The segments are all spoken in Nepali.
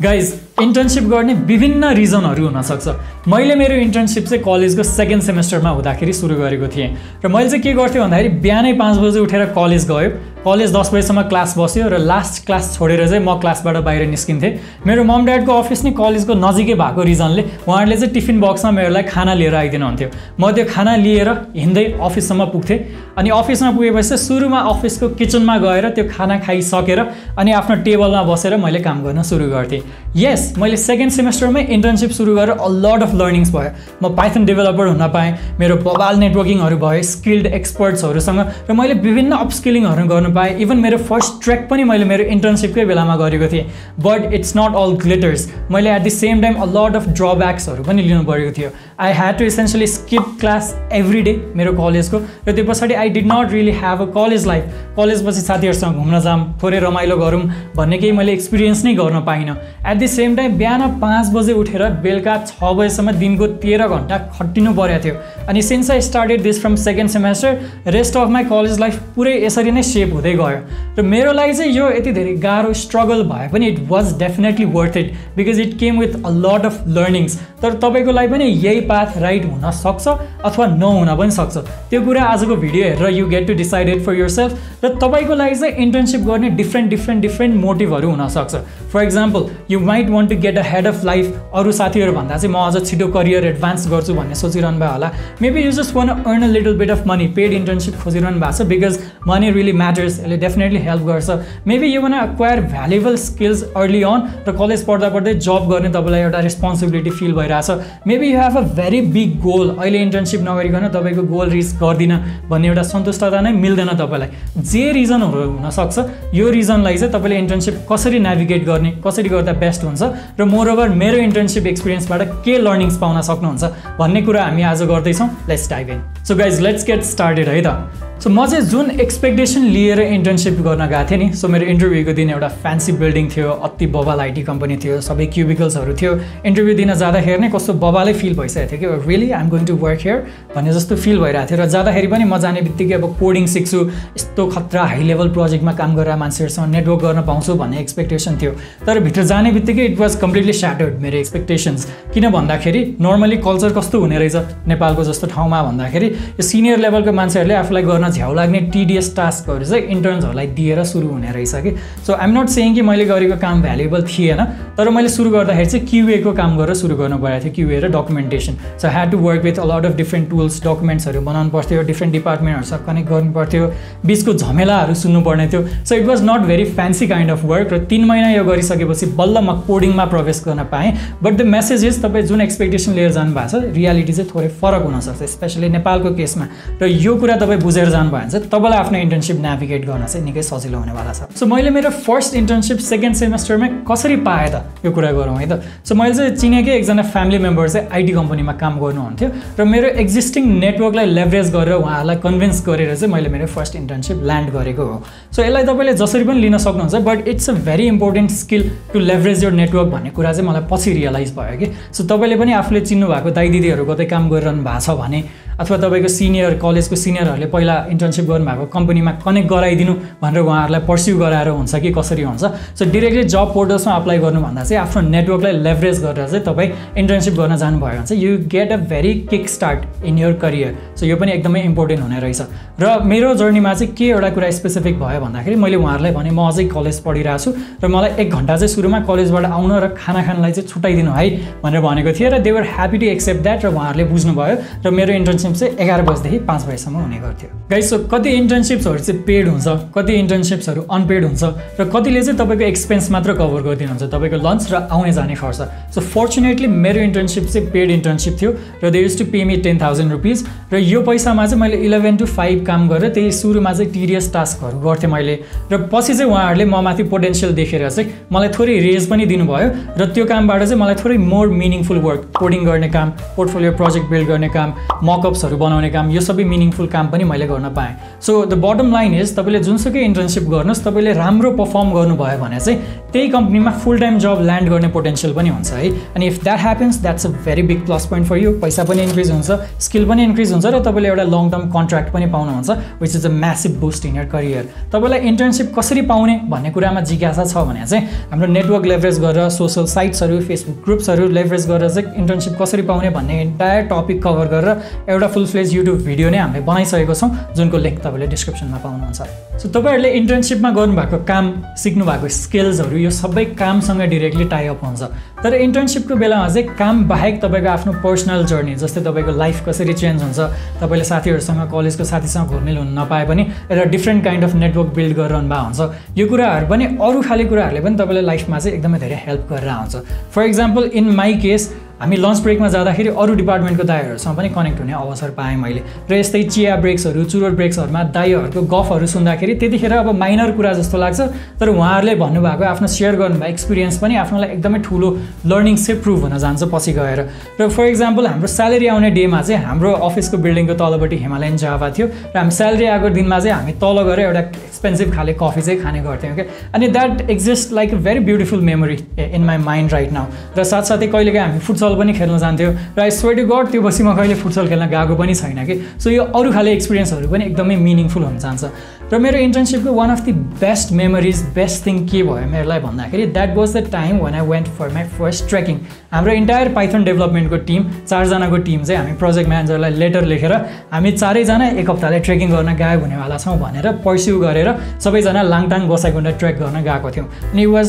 गाइज इन्टर्नशिप गर्ने विभिन्न रिजनहरू हुनसक्छ। मैले मेरो इन्टर्नशिप चाहिँ कलेजको सेकेन्ड सेमेस्टरमा हुँदाखेरि सुरु गरेको थिएँ र मैले चाहिँ के गर्थेँ भन्दाखेरि बिहानै 5 बजे उठेर कलेज गयो, कलेज 10 बजेसम्म क्लास बस्यो र लास्ट क्लास छोडेर चाहिँ म क्लासबाट बाहिर निस्किन्थेँ। मेरो मम ड्याडको अफिस नै कलेजको नजिकै भएको रिजनले उहाँहरूले चाहिँ टिफिन बक्समा मेरो लागि खाना लिएर आइदिनुहुन्थ्यो। म त्यो खाना लिएर हिँड्दै अफिससम्म पुग्थेँ अनि अफिसमा पुगेपछि चाहिँ सुरुमा अफिसको किचनमा गएर त्यो खाना खाइसकेर अनि आफ्नो टेबलमा बसेर मैले काम गर्न सुरु गर्थेँ। यस, मैले सेकेन्ड सेमेस्टरमै इन्टर्नशिप सुरु गरेर अ लट अफ लर्निङ्स भयो। म पाइथन डेभलपर हुन पाएँ, मेरो बबाल नेटवर्किङहरू भयो स्किल्ड एक्सपर्ट्सहरूसँग र मैले विभिन्न अपस्किलिङहरू गर्न पाएँ। इभन मेरो फर्स्ट ट्र्याक पनि मैले मेरो इन्टर्नशिपकै बेलामा गरेको थिएँ। But it's not all glitters, मैले at the same time a lot of ड्रब्याक्सहरू पनि लिनु परेको थियो। I had to essentially skip class every day मेरो कलेजको, र त्यो पछाडि I did not really have a college life. कलेजपछि साथीहरूसँग घुम्न जाऊँ, थोरै रमाइलो गरौँ भन्ने केही मैले एक्सपिरियन्स नै गर्न पाइनँ। एट द सेम टाइम बिहान 5 बजे उठेर बेलुका 6 बजेसम्म दिनको 13 घन्टा खटिनु परेको थियो। अनि since I started this from second semester, rest of my college life पुरै यसरी नै सेप हुँदै गयो। र मेरो लागि चाहिँ यो यति धेरै गाह्रो स्ट्रगल भए पनि it was definitely worth it because it came with a lot of learnings. तर तपाईँको लागि पनि यही पाथ राइट हुन सक्छ अथवा नहुन पनि सक्छ। त्यो कुरा आजको भिडियो हेरेर you get to decide it for yourself. र तपाईँको लागि चाहिँ इन्टर्नसिप गर्ने डिफ्रेन्ट मोटिभहरू हुनसक्छ। For example, you might want to get ahead of life. अरू साथीहरू भन्दा चाहिँ म अझ छिटो करियर एडभान्स गर्छु भन्ने सोचिरहनु भयो होला। Maybe you just want earn a little bit of money. Paid internship खोजिरहनु भएको छ बिकज मनी रियली म्याटर्स, यसले डेफिनेटली हेल्प गर्छ। Maybe you want acquire valuable skills early on, र कलेज पढ्दा पढ्दै जब गर्ने तपाईँलाई एउटा रेस्पोन्सिबिलिटी फिल भइरहेछ। Maybe you have a very big goal, अहिले इन्टर्नसिप नगरिकन तपाईँको गोल रिच गर्दिनँ भन्ने एउटा सन्तुष्टता नै मिल्दैन तपाईँलाई। जे रिजनहरू हुनसक्छ, यो रिजनलाई चाहिँ तपाईँले इन्टर्नसिप कसरी नेभिगेट गर्ने, कसरी गर्दा बेस्ट हुन्छ, र मोरओभर मेरो इन्टर्नसिप एक्सपिरियन्सबाट के लर्निङ्स पाउन सक्नुहुन्छ भन्ने कुरा हामी आज गर्दैछौँ। Let's dive in. So guys, let's get started है त। सो म चाहिँ जुन एक्सपेक्टेसन लिएर इन्टर्नसिप गर्न गएको थिएँ नि, सो मेरो इन्टरभ्यूको दिन एउटा फ्यान्सी बिल्डिङ थियो, अति बबाल आइटी कम्पनी थियो, सबै क्युबिकल्सहरू थियो। इन्टरभ्यू दिन जाँदाखेरि नै कस्तो बबालै फिल भइसकेको थियो कि really I am going to work here भन्ने जस्तो फिल भइरहेको थियो। र जाँदाखेरि पनि म जाने बित्तिकै अब कोडिङ सिक्छु, यस्तो खतरा हाई लेभल प्रोजेक्टमा काम गरेर मान्छेहरूसँग नेटवर्क गर्न पाउँछु भन्ने एक्सपेक्टेसन थियो। तर भित्र जाने बित्तिकै इट वाज कम्प्लिटली स्याटर्ड मेरो एक्सपेक्टेसन्स। किन भन्दाखेरि नर्मली कल्चर कस्तो हुने रहेछ नेपालको जस्तो ठाउँमा भन्दाखेरि, यो सिनियर लेभलको मान्छेहरूले आफूलाई गर्न झ्याउ लाग्ने टिडिएस टास्कहरू चाहिँ इन्टर्न्सहरूलाई दिएर सुरु हुने रहेछ कि। So I am not saying कि मैले गरेको काम भ्यालुएबल थिएन, तर मैले सुरु गर्दाखेरि चाहिँ क्युएको काम गरेर सुरु गर्नु परेको थियो, क्युए र documentation. So had to work with a lot of different tools, डकुमेन्ट्सहरू बनाउनु पर्थ्यो, डिफ्रेन्ट डिपार्टमेन्टहरूसँग कनेक्ट गर्नु पर्थ्यो, बिचको झमेलाहरू सुन्नुपर्ने थियो। So it was not very fancy kind of work. र 3 महिना यो गरिसकेपछि बल्ल म कोडिङमा प्रवेश गर्न पाएँ। बट द मेसेज इज तपाईँ जुन एक्सपेक्टेसन लिएर जानु भएको छ, रियालिटी चाहिँ थोरै फरक हुनसक्छ, स्पेसली नेपालको केसमा। र यो कुरा तपाईँ बुझेर जानुभयो भने चाहिँ तपाईँलाई आफ्नो इन्टर्नसिप नेभिगेट गर्न चाहिँ निकै सजिलो हुनेवाला छ। सो मैले मेरो फर्स्ट इन्टर्नसिप सेकेन्ड सेमेस्टरमै कसरी पाएँ त, यो कुरा गरौँ है त। सो मैले चाहिँ चिनेकै एकजना फ्यामिली मेम्बर चाहिँ आइटी कम्पनीमा काम गर्नुहुन्थ्यो, र मेरो एक्जिस्टिङ नेटवर्कलाई लेभरेज गरेर उहाँहरूलाई कन्भिन्स गरेर चाहिँ मैले मेरो फर्स्ट इन्टर्नसिप ल्यान्ड गरेको हो। सो यसलाई तपाईँले जसरी पनि लिन सक्नुहुन्छ, but it's a very important skill to leverage your network भन्ने कुरा चाहिँ मलाई पछि रियलाइज भयो कि। सो तपाईँले पनि आफूले चिन्नु भएको दाइ दिदीहरू कतै काम गरिरहनु भएको छ भने, अथवा तपाईँको सिनियर कलेजको सिनियरहरूले पहिला इन्टर्नसिप गर्नुभएको कम्पनीमा कनेक्ट गराइदिनु भनेर उहाँहरूलाई पर्स्यु गराएर हुन्छ कि कसरी हुन्छ। सो डिरेक्टली जब पोर्टल्समा अप्लाई गर्नुभन्दा चाहिँ आफ्नो नेटवर्कलाई लेभरेज गरेर चाहिँ तपाईँ इन्टर्नसिप गर्न जानुभयो भने चाहिँ you get a very kick start in your career. So यो पनि एकदमै इम्पोर्टेन्ट हुने रहेछ। र मेरो जर्नीमा चाहिँ के एउटा कुरा स्पेसिफिक भयो भन्दाखेरि, मैले उहाँहरूलाई भने म अझै कलेज पढिरहेको छु र मलाई 1 घन्टा चाहिँ सुरुमा कलेजबाट आउन र खाना खानलाई चाहिँ छुट्याइदिनु है भनेर भनेको थिएँ। र they were happy to accept that, र उहाँहरूले बुझ्नुभयो। र मेरो इन्टर्नसिप चाहिँ 11 बजेदेखि 5 बजेसम्म हुने गर्थ्यो। गाइस, सो कति इन्टर्नसिप्सहरू चाहिँ पेड हुन्छ, कति इन्टर्नसिप्सहरू अनपेड हुन्छ, र कतिले चाहिँ तपाईँको एक्सपेन्स मात्र कभर गरिदिनुहुन्छ, तपाईँको लन्च र आउने जाने खर्च। सो फर्चुनेटली मेरो इन्टर्नसिप चाहिँ पेड इन्टर्नसिप थियो, र they use to pay me 10,000 rupees. र यो पैसामा चाहिँ मैले 11 to 5 काम गरेर त्यही सुरुमा चाहिँ टिडिएस टास्कहरू गर्थेँ मैले। र पछि चाहिँ उहाँहरूले म माथि पोटेन्सियल देखेर चाहिँ मलाई थोरै रेज पनि दिनुभयो, र त्यो कामबाट चाहिँ मलाई थोरै मोर मिनिङफुल वर्क, कोडिङ गर्ने काम, पोर्टफोलियो प्रोजेक्ट बिल्ड गर्ने काम, मकअप्सहरू बनाउने काम, यो सबै मिनिङफुल काम पनि मैले गर्न पाएँ। So the bottom line is तपाईँले जुनसुकै इन्टर्नसिप गर्नुहोस्, तपाईँले राम्रो पर्फर्म गर्नुभयो भने चाहिँ त्यही कम्पनीमा फुल टाइम जब ल्यान्ड गर्ने पोटेन्सियल पनि हुन्छ है। अनि if that happens, that's a very big plus point for you. पैसा पनि इन्क्रिज हुन्छ, स्किल पनि इन्क्रिज हुन्छ, र र तपाईँले एउटा लङ टर्म कन्ट्र्याक्ट पनि पाउनुहुन्छ which is a massive boost in your career. तपाईँलाई इन्टर्नसिप कसरी पाउने भन्ने कुरामा जिज्ञासा छ भने चाहिँ हाम्रो नेटवर्क लेभरेज गरेर सोसल साइट्सहरू फेसबुक ग्रुप्सहरू लेभरेज गरेर चाहिँ इन्टर्नसिप कसरी पाउने भन्ने एन्टायर टपिक कभर गरेर एउटा फुल फ्लेज युट्युब भिडियो नै हामीले बनाइसकेको छौँ जुनको लिङ्क तपाईँले डिस्क्रिप्सनमा पाउनुहुन्छ। सो तपाईँहरूले इन्टर्नसिपमा गर्नुभएको काम सिक्नु भएको स्किल्सहरू यो सबै कामसँग डिरेक्टली टाई अप हुन्छ। तर इन्टर्नसिपको बेलामा चाहिँ काम बाहेक तपाईँको आफ्नो पर्सनल जर्नी जस्तै तपाईँको लाइफ कसरी चेन्ज हुन्छ, तपाईँले साथीहरूसँग कलेजको साथीसँग घुलमिल हुन नपाए पनि एउटा different kind of network build गरिरहनु भएको हुन्छ। यो कुराहरू पनि अरू खाले कुराहरूले पनि तपाईँलाई लाइफमा चाहिँ एकदमै धेरै हेल्प गरेर आउँछ। For example in my case हामी लन्च ब्रेकमा जाँदाखेरि अरू डिपार्टमेन्टको दाइहरूसँग पनि कनेक्ट हुने अवसर पाएँ मैले र यस्तै चिया ब्रेक्सहरू चुरोट ब्रेक्सहरूमा दाइहरूको गफहरू सुन्दाखेरि त्यतिखेर अब माइनर कुरा जस्तो लाग्छ तर उहाँहरूले भन्नुभएको आफ्नो सेयर गर्नुभएको एक्सपिरियन्स पनि आफ्नोलाई एकदमै ठुलो लर्निङ चाहिँ प्रुभ हुन जान्छ पछि गएर। र फर इक्जाम्पल हाम्रो स्यालेरी आउने डेमा चाहिँ हाम्रो अफिसको बिल्डिङको तलपट्टि हिमालयन जाभा थियो र हामी स्यालेरी आएको दिनमा चाहिँ हामी तल गएर एउटा एक्सपेन्सिभ खाले कफी चाहिँ खाने गर्थ्यौँ क्या। अनि that exist like a very beautiful memory in my mind right now. र साथसाथै कहिलेकाहीँ हामी फुटसल पनि खेल्न जान्थ्यो र आई स्वेयर टु गड त्यो पछि म कहिले फुटसल खेल्न गएको पनि छैन कि। सो यो अरू खाले एक्सपिरियन्सहरू पनि एकदमै मिनिङफुल हुन जान्छ। र मेरो इन्टर्नसिपको one of the best memories best thing के भयो मेरोलाई भन्दाखेरि that was the time when I went for my first trekking. हाम्रो इन्टायर पाइथन डेभलपमेन्टको टिम 4 जनाको टिम चाहिँ हामी प्रोजेक्ट म्यानेजरलाई लेटर लेखेर हामी 4 जना एक हप्ताले ट्रेकिङ गर्न गएको हुनेवाला छौँ भनेर पर्स्यु गरेर सबैजना लाङटाङ गोसाइकुण्ड ट्रेक गर्न गएको थियौँ। अनि इट वाज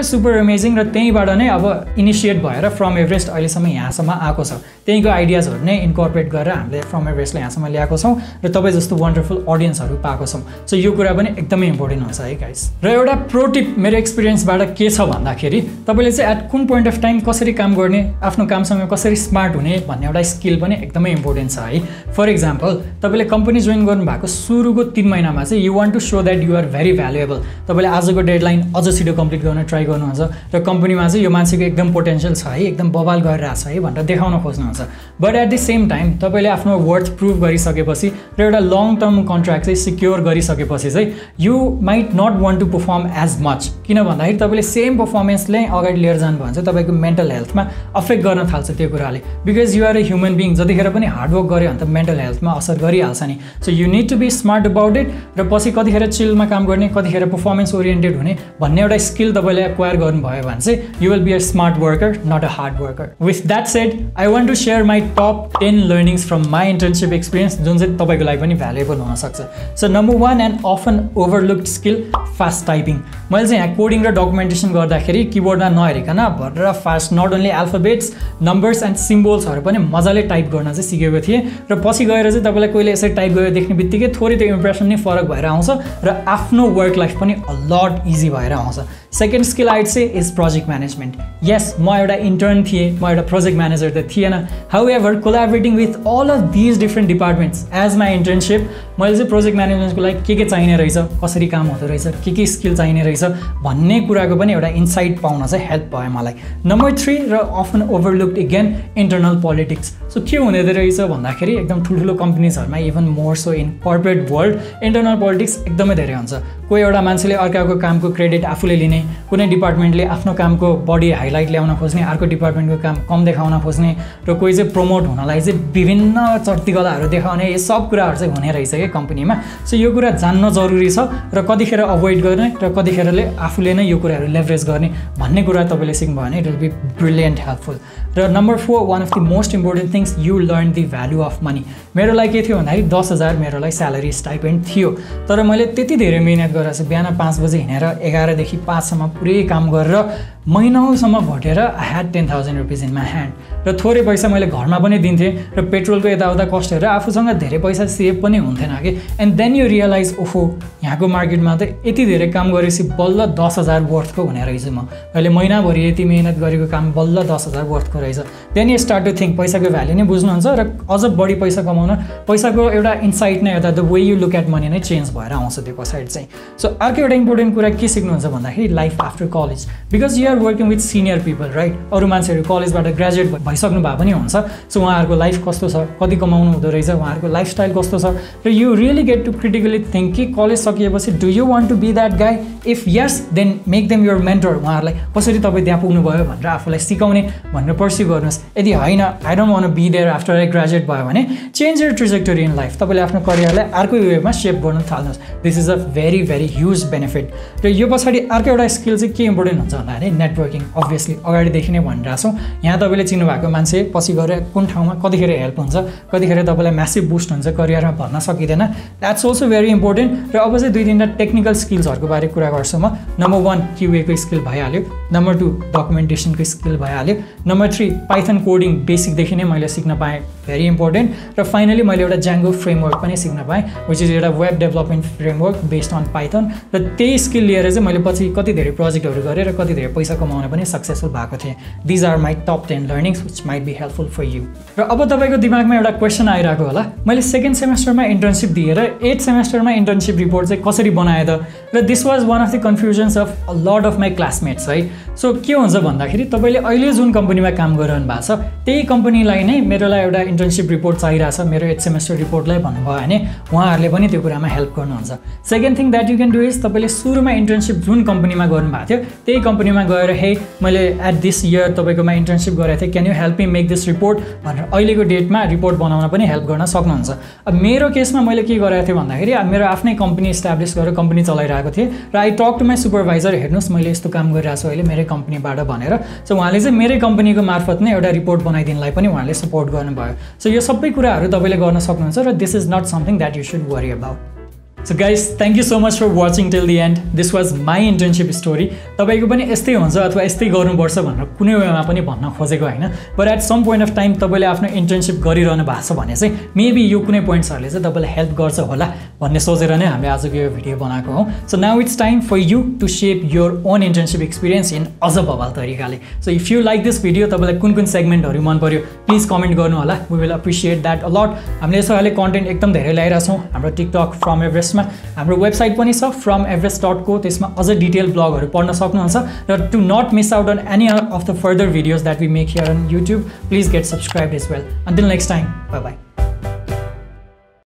सुपर अमेजिङ र त्यहीँबाट नै अब इनिसिएट भएर फ्रम एभरेस्ट अहिलेसम्म यहाँसम्म आएको छ। त्यहीँको आइडियाजहरू नै इन्कर्पोरेट गरेर हामीले फ्रम एभरेस्टलाई यहाँसम्म ल्याएको छौँ र तपाईँ जस्तो वन्डरफुल अडियन्सहरू पाएको छौँ। सो यो कुरा पनि एकदमै इम्पोर्टेन्ट हुन्छ है गाइस। र एउटा प्रो टिप मेरो एक्सपिरियन्सबाट के छ भन्दाखेरि तपाईँले चाहिँ एट कुन पोइन्ट अफ टाइम कसरी काम गर्ने आफ्नो कामसँग कसरी स्मार्ट हुने भन्ने एउटा स्किल पनि एकदमै इम्पोर्टेन्ट छ है। फर इक्जाम्पल तपाईँले कम्पनी जोइन गर्नुभएको सुरुको 3 महिनामा चाहिँ you want to show that you are very valuable. तपाईँले आजको डेडलाइन अझ छिटो कम्प्लिट गर्न ट्राई गर्नुहुन्छ र कम्पनीमा चाहिँ यो मान्छेको एकदम पोटेन्सियल छ है एकदम बवाल गरिरहेको छ है भनेर देखाउन खोज्नुहुन्छ। But at the same time तपाईँले आफ्नो वर्थ प्रुभ गरिसकेपछि र एउटा लङ टर्म कन्ट्र्याक्ट चाहिँ सिक्योर गरिसकेपछि चाहिँ you might not want to perform as much. किन भन्दाखेरि तपाईँले सेम पर्फर्मेन्सले अगाडि लिएर जानुभयो भने चाहिँ तपाईँको मेन्टल हेल्थमा अफेक्ट गर्न थाल्छ त्यो कुराले। Because you are a human being जतिखेर पनि हार्डवर्क गऱ्यो भने त मेन्टल हेल्थमा असर गरिहाल्छ नि। So you need to be smart about it र पछि कतिखेर चिलमा काम गर्ने कतिखेर पर्फर्मेन्स ओरिएन्टेड हुने भन्ने एउटा स्किल तपाईँले एक्वायर गर्नुभयो भने चाहिँ you will be a smart worker not a hard worker. With that said I want to share my top 10 learnings from my internship experience जुन चाहिँ तपाईँको लागि पनि भ्यालुएबल हुनसक्छ। So number 1 and often overlooked skill fast typing. मैले चाहिँ यहाँ कोडिङ र डकुमेन्टेसन गर्दाखेरि किबोर्डमा नहेरिकन भरेर fast not only alphabets numbers and सिम्बोल्सहरू पनि मजाले टाइप गर्न चाहिँ सिकेको थिएँ र पछि गएर चाहिँ तपाईँलाई कहिले यसरी टाइप गरेर देख्ने बित्तिकै थोरै त्यो इम्प्रेसन नै फरक भएर आउँछ र आफ्नो वर्क लाइफ पनि अ लट इजी भएर आउँछ। Second skill I'd say is project management. यस म एउटा इन्टर्न थिएँ म एउटा प्रोजेक्ट म्यानेजर त थिएन। However collaborating with all of these different departments as my internship मैले चाहिँ प्रोजेक्ट म्यानेजमेन्टको लागि के चाहिने रहेछ कसरी काम हुँदो रहेछ के स्किल चाहिने रहेछ भन्ने कुराको पनि एउटा इन्साइट पाउन चाहिँ हेल्प भयो मलाई। नम्बर 3 र often overlooked again internal politics. So के हुँदो रहेछ भन्दाखेरि एकदम ठुल्ठुलो कम्पनीजहरूमा even more so in corporate world internal politics एकदमै धेरै हुन्छ। कोही एउटा मान्छेले अर्काको कामको क्रेडिट आफूले लिने, कुनै डिपार्टमेन्टले आफ्नो कामको बढी हाइलाइट ल्याउन खोज्ने, अर्को डिपार्टमेन्टको काम कम देखाउन खोज्ने र कोही चाहिँ प्रमोट हुनलाई चाहिँ विभिन्न चर्तीकलाहरू देखाउने यो सब कुराहरू चाहिँ हुने रहेछ क्या कम्पनीमा। सो यो कुरा जान्न जरुरी छ र कतिखेर अभोइड गर्ने र कतिखेरले आफूले नै यो कुराहरू लेभरेज गर्ने भन्ने कुरा तपाईँले सिक्नुभयो भने it will be brilliant helpful. र number 4 one of the most important things you learn the value of money. मेरो लागि के थियो भन्दाखेरि 10,000 मेरो लागि स्यालेरी स्टाइपेन्ड थियो तर मैले त्यति धेरै मिहिनेत गरेर चाहिँ बिहान 5 बजे हिँडेर 11 देखि 5 सम्म पुरै काम गरेर महिनौसम्म भटेर I had 10,000 rupees in my hand र थोरै पैसा मैले घरमा पनि दिन्थेँ र पेट्रोलको यताउता कस्ट हेरेर आफूसँग धेरै पैसा सेभ पनि हुन्थेन कि। एन्ड देन यु रियलाइज ओहो यहाँको मार्केटमा त यति धेरै काम गरेपछि बल्ल 10,000 वर्थको हुने रहेछ म अहिले महिनाभरि यति मिहिनेत गरेको काम बल्ल 10,000 वर्थको रहेछ। Then you start to think पैसाको भ्याल्यु नै बुझ्नुहुन्छ र अझ बढी पैसा कमाउन पैसाको एउटा इन्साइट नै एउटा the way you look at money नै चेन्ज भएर आउँछ त्यो पछाडि चाहिँ। सो अर्को एउटा इम्पोर्टेन्ट कुरा के सिक्नुहुन्छ भन्दाखेरि life after college. Because you are working with senior people right, अरू मान्छेहरू कलेजबाट ग्रेजुएट भइसक्नु भए पनि हुन्छ, सो उहाँहरूको लाइफ कस्तो छ, कति कमाउनु हुँदो रहेछ, उहाँहरूको लाइफस्टाइल कस्तो छ, र you really get to critically think कि कलेज सकिएपछि do you want to be that guy? If yes then make them your mentor. उहाँहरूलाई कसरी तपाईँ त्यहाँ पुग्नुभयो भनेर आफूलाई सिकाउने भनेर पर्स्यु गर्नुहोस्। यदि होइन I don't want be there after I graduate भयो भने change your trajectory in life, तपाईँले आफ्नो करियरलाई अर्कै वेमा सेप गर्न थाल्नुहोस्। This is a very very huge benefit. र यो पछाडि अर्को एउटा स्किल चाहिँ के इम्पोर्टेन्ट हुन्छ भन्दाखेरि नेटवर्किङ। अभियसली अगाडिदेखि नै भनिरहेको छौँ, यहाँ तपाईँले चिन्नु भएको मान्छे पछि गएर कुन ठाउँमा कतिखेर हेल्प हुन्छ, कतिखेर तपाईँलाई म्यासिभ बुस्ट हुन्छ करियरमा भन्न सकिँदैन। That's also very important. र अब चाहिँ 2-3 टेक्निकल स्किल्सहरूको बारे कुरा गर्छु म। नम्बर 1 क्युएको स्किल भइहाल्यो, नम्बर 2 डकुमेन्टेसनको स्किल भइहाल्यो, नम्बर 3 पाइथन कोडिङ बेसिकदेखि नै मैले सिक्न पाएँ, भेरी इम्पोर्टेन्ट। र फाइनली मैले एउटा ज्याङ्गो फ्रेमवर्क पनि सिक्न पाएँ, विच इज एउटा web development framework based on Python. र त्यही स्किल लिएर चाहिँ मैले पछि कति धेरै प्रोजेक्टहरू गरेर कति धेरै पैसा कमाउन पनि सक्सेसफुल भएको थिएँ। These are my top 10 learnings which might be helpful for you. र अब तपाईँको दिमागमा एउटा क्वेसन आइरहेको होला, मैले 2nd सेमेस्टरमा इन्टर्नसिप दिएर 8th सेमेस्टरमा इन्टर्नसिप रिपोर्ट चाहिँ कसरी बनाएँ त? र this was one of the confusions of a lot of my classmates है। सो के हुन्छ भन्दाखेरि तपाईँले अहिले जुन कम्पनीमा काम गरिरहनु भएको छ त्यही कम्पनीलाई नै मेरोलाई एउटा इन्टर्नसिप रिपोर्ट चाहिरहेछ, मेरो 8th सेमेस्टर रिपोर्टलाई भन्नुभयो भने उहाँहरूले पनि त्यो कुरामा हेल्प गर्नुहुन्छ। Second thing that you can do is तपाईँले सुरुमा इन्टर्नसिप जुन कम्पनीमा गर्नुभएको थियो त्यही कम्पनीमा गएर हे मैले एट दिस इयर तपाईँकोमा इन्टर्नसिप गरेको थिएँ, can you help me make this report भनेर अहिलेको डेटमा रिपोर्ट बनाउन पनि हेल्प गर्न सक्नुहुन्छ। अब मेरो केसमा मैले के गरेको थिएँ भन्दाखेरि मेरो आफ्नै कम्पनी इस्टाब्लिस गरेर कम्पनी चलाइरहेको थिएँ र I talk to my supervisor, हेर्नुहोस् मैले यस्तो काम गरिरहेको छु अहिले मेरै कम्पनीबाट भनेर। सो उहाँले चाहिँ मेरै कम्पनीको मार्फत नै एउटा रिपोर्ट बनाइदिनलाई पनि उहाँले सपोर्ट गर्नुभयो। सो यो सबै कुराहरू तपाईँले गर्न सक्नुहुन्छ र this is not something that you should worry about. So guys, thank you so much for watching till the end. This was my internship story. तपाईको पनि यस्तै हुन्छ अथवा यस्तै गर्नुपर्छ भनेर कुनै वेमा पनि भन्न खोजेको हैन, but at some point of time तपाईले आफ्नो इन्टर्नशिप गरिरहनु भएको छ भने चाहिँ मेबी यो कुनै पोइन्ट्सहरुले चाहिँ तपाईलाई हेल्प गर्छ होला भन्ने सोचेर नै हामीले आजको यो भिडियो बनाएको हौ। So now it's time for you to shape your own internship experience in अझ बवाल तरिकाले। So if you like this video, तपाईलाई कुन सेगमेन्टहरु मन पर्यो प्लिज कमेन्ट गर्नु होला। We will appreciate that a lot. हामीले यसोले कन्टेन्ट एकदम धेरै ल्याइरा छौं। हाम्रो TikTok from Everest मा हाम्रो वेबसाइट पनि छ FromEverest.co, त्यसमा अझ डिटेल ब्लगहरु पढ्न सक्नुहुन्छ र to not miss out on any of the further videos that we make here on YouTube, please get subscribed as well. Until next time, bye bye.